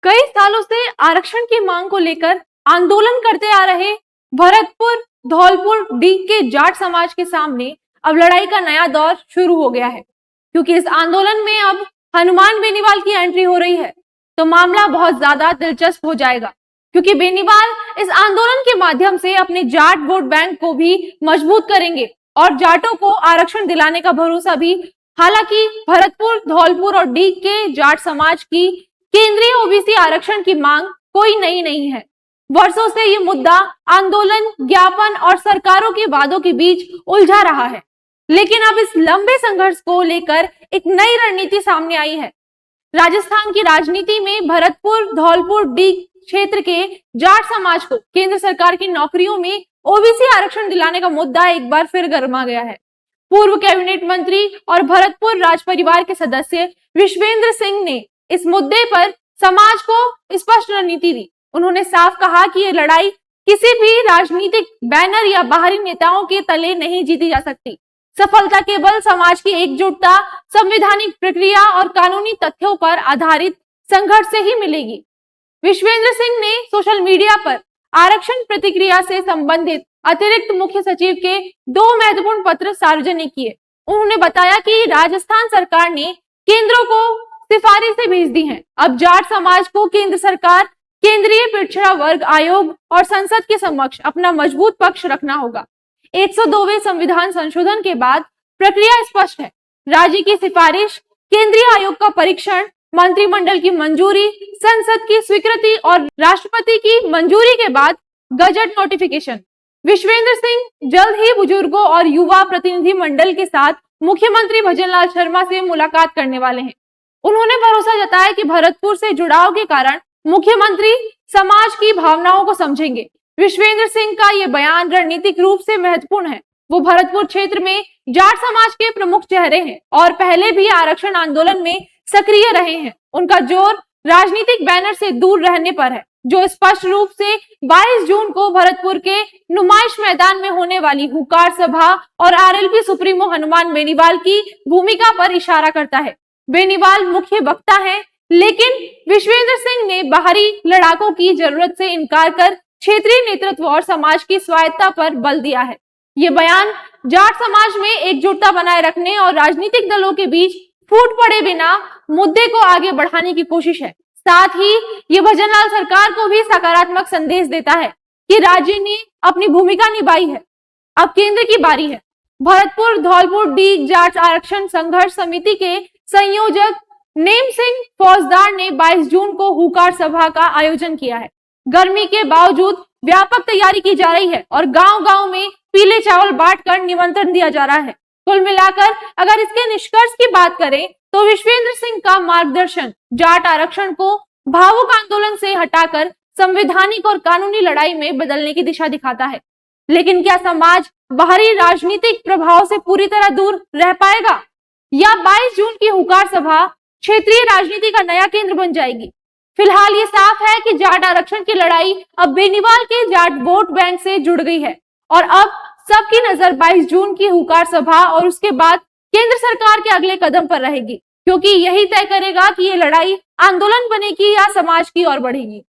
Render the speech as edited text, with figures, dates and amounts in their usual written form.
कई सालों से आरक्षण की मांग को लेकर आंदोलन करते आ रहे भरतपुर धौलपुर डी के जाट समाज के सामने अब लड़ाई का नया दौर शुरू हो गया है, क्योंकि इस आंदोलन में अब हनुमान बेनीवाल की एंट्री हो रही है। तो मामला बहुत ज्यादा दिलचस्प हो जाएगा, क्योंकि बेनीवाल इस आंदोलन के माध्यम से अपने जाट वोट बैंक को भी मजबूत करेंगे और जाटों को आरक्षण दिलाने का भरोसा भी। हालांकि भरतपुर धौलपुर और डी के जाट समाज की केंद्रीय ओबीसी आरक्षण की मांग कोई नई नहीं है। वर्षों से ये मुद्दा आंदोलन, ज्ञापन और सरकारों के वादों के बीच उलझा रहा है, लेकिन अब इस लंबे संघर्ष को लेकर एक नई रणनीति सामने आई है। राजस्थान की राजनीति में भरतपुर धौलपुर डी क्षेत्र के जाट समाज को केंद्र सरकार की नौकरियों में ओबीसी आरक्षण दिलाने का मुद्दा एक बार फिर गरमा गया है। पूर्व कैबिनेट मंत्री और भरतपुर राज परिवार के सदस्य विश्वेंद्र सिंह ने इस मुद्दे पर समाज को स्पष्ट रणनीति दी। उन्होंने साफ कहा कि ये लड़ाई किसी भी राजनीतिक बैनर या बाहरी नेताओं के तले नहीं जीती जा सकती। सफलता केवल समाज की एकजुटता, संवैधानिक प्रक्रिया और कानूनी तथ्यों पर आधारित संघर्ष से ही मिलेगी। विश्वेंद्र सिंह ने सोशल मीडिया पर आरक्षण प्रतिक्रिया से संबंधित अतिरिक्त मुख्य सचिव के 2 महत्वपूर्ण पत्र सार्वजनिक किए। उन्होंने बताया कि राजस्थान सरकार ने केंद्र को सिफारिशें भेज दी हैं। अब जाट समाज को केंद्र सरकार, केंद्रीय पिछड़ा वर्ग आयोग और संसद के समक्ष अपना मजबूत पक्ष रखना होगा। 102वें संविधान संशोधन के बाद प्रक्रिया स्पष्ट है। राज्य की सिफारिश, केंद्रीय आयोग का परीक्षण, मंत्रिमंडल की मंजूरी, संसद की स्वीकृति और राष्ट्रपति की मंजूरी के बाद गजट नोटिफिकेशन। विश्वेंद्र सिंह जल्द ही बुजुर्गों और युवा प्रतिनिधि मंडल के साथ मुख्यमंत्री भजनलाल शर्मा से मुलाकात करने वाले हैं। उन्होंने भरोसा जताया कि भरतपुर से जुड़ाव के कारण मुख्यमंत्री समाज की भावनाओं को समझेंगे। विश्वेंद्र सिंह का ये बयान रणनीतिक रूप से महत्वपूर्ण है। वो भरतपुर क्षेत्र में जाट समाज के प्रमुख चेहरे हैं और पहले भी आरक्षण आंदोलन में सक्रिय रहे हैं। उनका जोर राजनीतिक बैनर से दूर रहने पर है, जो स्पष्ट रूप से 22 जून को भरतपुर के नुमाइश मैदान में होने वाली हुकार सभा और आरएलपी सुप्रीमो हनुमान बेनीवाल की भूमिका पर इशारा करता है। बेनीवाल मुख्य वक्ता है, लेकिन विश्वेंद्र सिंह ने बाहरी लड़ाकों की जरूरत से इनकार कर क्षेत्रीय नेतृत्व और समाज की स्वायत्ता पर बल दिया है। ये बयान जाट समाज में एकजुटता बनाए रखने और राजनीतिक दलों के बीच फूट पड़े बिना मुद्दे को आगे बढ़ाने की कोशिश है। साथ ही ये भजनलाल सरकार को भी सकारात्मक संदेश देता है कि राज्य ने अपनी भूमिका निभाई है, अब केंद्र की बारी है। भरतपुर धौलपुर डी जाट आरक्षण संघर्ष समिति के संयोजक नेम सिंह फौजदार ने 22 जून को हुकार सभा का आयोजन किया है। गर्मी के बावजूद व्यापक तैयारी की जा रही है और गांव-गांव में पीले चावल बांटकर निमंत्रण दिया जा रहा है। कुल मिलाकर अगर इसके निष्कर्ष की बात करें तो विश्वेंद्र सिंह का मार्गदर्शन जाट आरक्षण को भावुक आंदोलन से हटाकर संवैधानिक और कानूनी लड़ाई में बदलने की दिशा दिखाता है। लेकिन क्या समाज बाहरी राजनीतिक प्रभाव से पूरी तरह दूर रह पाएगा, या 22 जून की हुकार सभा क्षेत्रीय राजनीति का नया केंद्र बन जाएगी? फिलहाल ये साफ है कि जाट आरक्षण की लड़ाई अब बेनीवाल के जाट वोट बैंक से जुड़ गई है और अब सबकी नजर 22 जून की हुकार सभा और उसके बाद केंद्र सरकार के अगले कदम पर रहेगी, क्योंकि यही तय करेगा कि ये लड़ाई आंदोलन बनेगी या समाज की ओर बढ़ेगी।